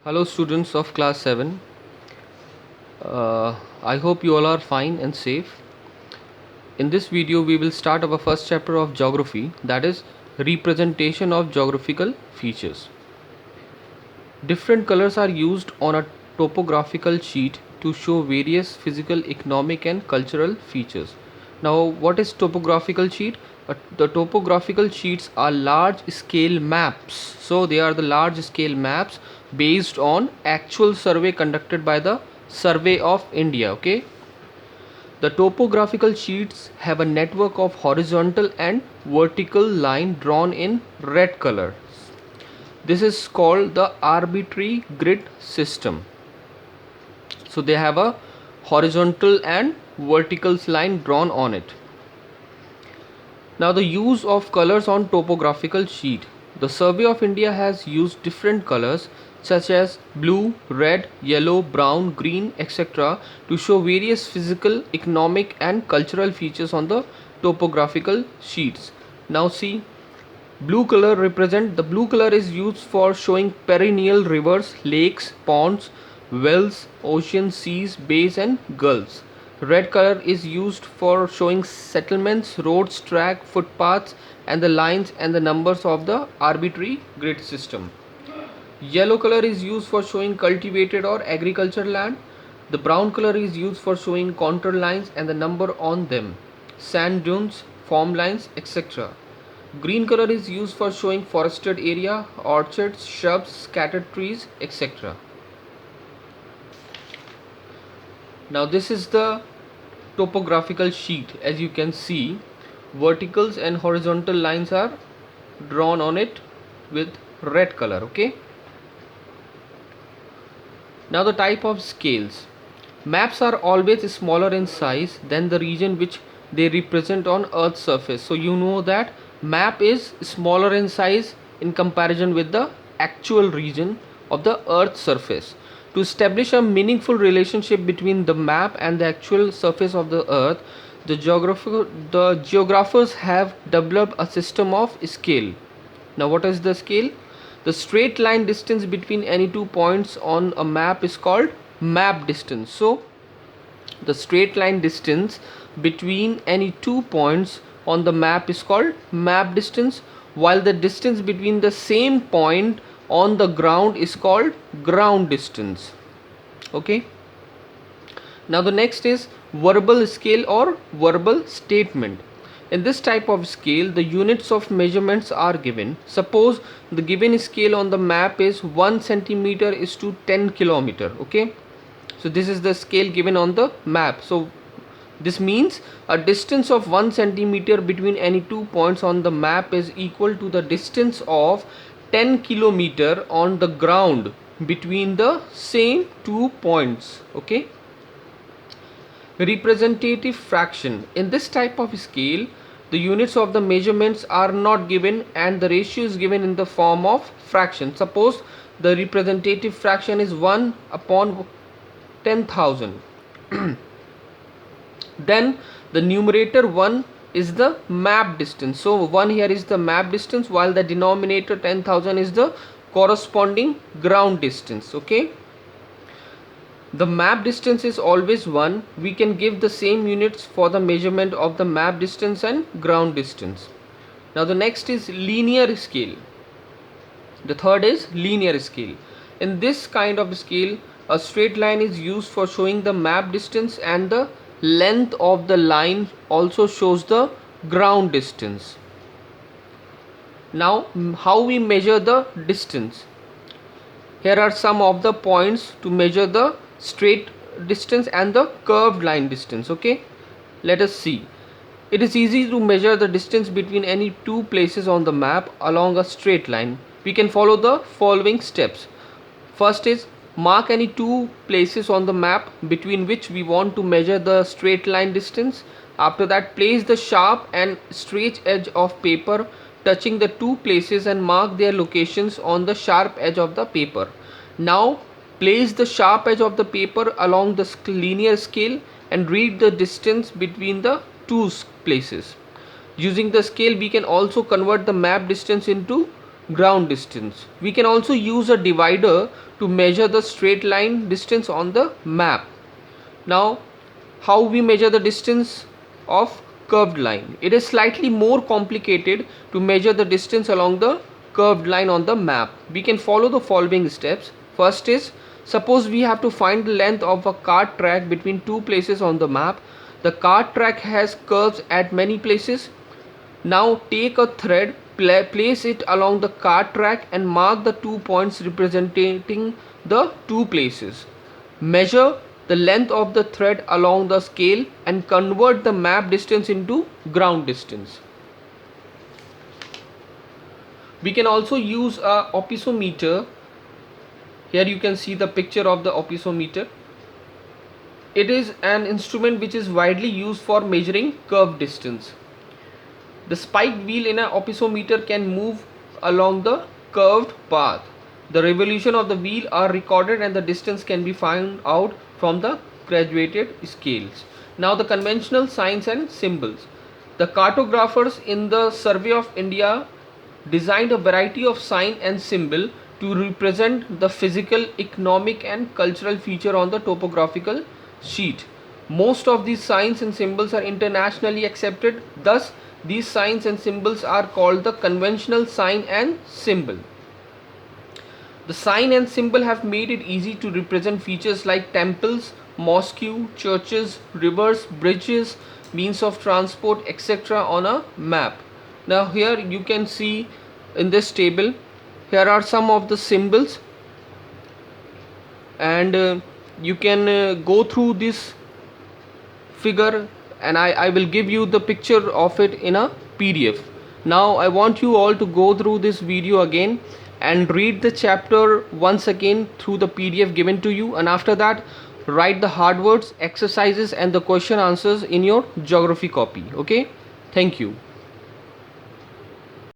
Hello students of class 7. I hope you all are fine and safe. In this video we will start our first chapter of geography, that is representation of geographical features. Different colors are used on a topographical sheet to show various physical, economic and cultural features. Now what is topographical sheet? The topographical sheets are large scale maps. So they are the large scale maps based on actual survey conducted by the Survey of India. Okay. The topographical sheets have a network of horizontal and vertical line drawn in red color. This is called the arbitrary grid system. So they have a horizontal and vertical line drawn on it. Now the use of colors on topographical sheet. The Survey of India has used different colors such as blue, red, yellow, brown, green, etc. to show various physical, economic and cultural features on the topographical sheets. Now see, the blue color is used for showing perennial rivers, lakes, ponds, wells, oceans, seas, bays and gulfs. Red color is used for showing settlements, roads, track, footpaths and the lines and the numbers of the arbitrary grid system. Yellow color is used for showing cultivated or agricultural land. The brown color is used for showing contour lines and the number on them, sand dunes, form lines, etc. Green color is used for showing forested area, orchards, shrubs, scattered trees, etc. Now this is the topographical sheet. As you can see, verticals and horizontal lines are drawn on it with red color. Okay. Now the type of scales. Maps are always smaller in size than the region which they represent on Earth's surface. So you know that map is smaller in size in comparison with the actual region of the Earth's surface. To establish a meaningful relationship between the map and the actual surface of the Earth, the geographers have developed a system of scale. Now what is the scale? The straight line distance between any two points on a map is called map distance. So the straight line distance between any two points on the map is called map distance, while the distance between the same point on the ground is called ground distance. Okay. Now the next is verbal scale or verbal statement. In this type of scale, the units of measurements are given. Suppose the given scale on the map is 1 centimeter is to 10 kilometer. Okay. So this is the scale given on the map. So this means a distance of 1 centimeter between any two points on the map is equal to the distance of 10 kilometer on the ground between the same two points. Okay. Representative fraction. In this type of scale, the units of the measurements are not given and the ratio is given in the form of fraction. Suppose the representative fraction is 1 upon 10,000. Then the numerator 1 is the map distance. So 1 here is the map distance, while the denominator 10,000 is the corresponding ground distance. Okay. The map distance is always 1. We can give the same units for the measurement of the map distance and ground distance. Now the next is linear scale. The third is linear scale. In this kind of scale, a straight line is used for showing the map distance and the length of the line also shows the ground distance. Now how we measure the distance? Here are some of the points to measure the straight distance and the curved line distance. Okay, let us see. It is easy to measure the distance between any two places on the map along a straight line. We can follow the following steps. First is mark any two places on the map between which we want to measure the straight line distance. After that, place the sharp and straight edge of paper touching the two places and mark their locations on the sharp edge of the paper. Now place the sharp edge of the paper along the linear scale and read the distance between the two places. Using the scale, we can also convert the map distance into ground distance. We can also use a divider to measure the straight line distance on the map. Now, how we measure the distance of curved line? It is slightly more complicated to measure the distance along the curved line on the map. We can follow the following steps. First is, suppose we have to find the length of a cart track between two places on the map. The cart track has curves at many places. Now take a thread, place it along the cart track and mark the 2 points representing the two places. Measure the length of the thread along the scale and convert the map distance into ground distance. We can also use a opsometer. Here you can see the picture of the opsometer. It is an instrument which is widely used for measuring curve distance. The spiked wheel in an opsometer can move along the curved path. The revolution of the wheel are recorded and the distance can be found out from the graduated scales. Now the conventional signs and symbols. The cartographers in the Survey of India designed a variety of sign and symbol to represent the physical, economic and cultural feature on the topographical sheet. Most of these signs and symbols are internationally accepted. Thus, these signs and symbols are called the conventional sign and symbol. The sign and symbol have made it easy to represent features like temples, mosques, churches, rivers, bridges, means of transport, etc. on a map. Now here you can see in this table, here are some of the symbols, and you can go through this figure, and I will give you the picture of it in a PDF. Now I want you all to go through this video again and read the chapter once again through the PDF given to you, and after that write the hard words, exercises and the question answers in your geography copy. Okay, thank you.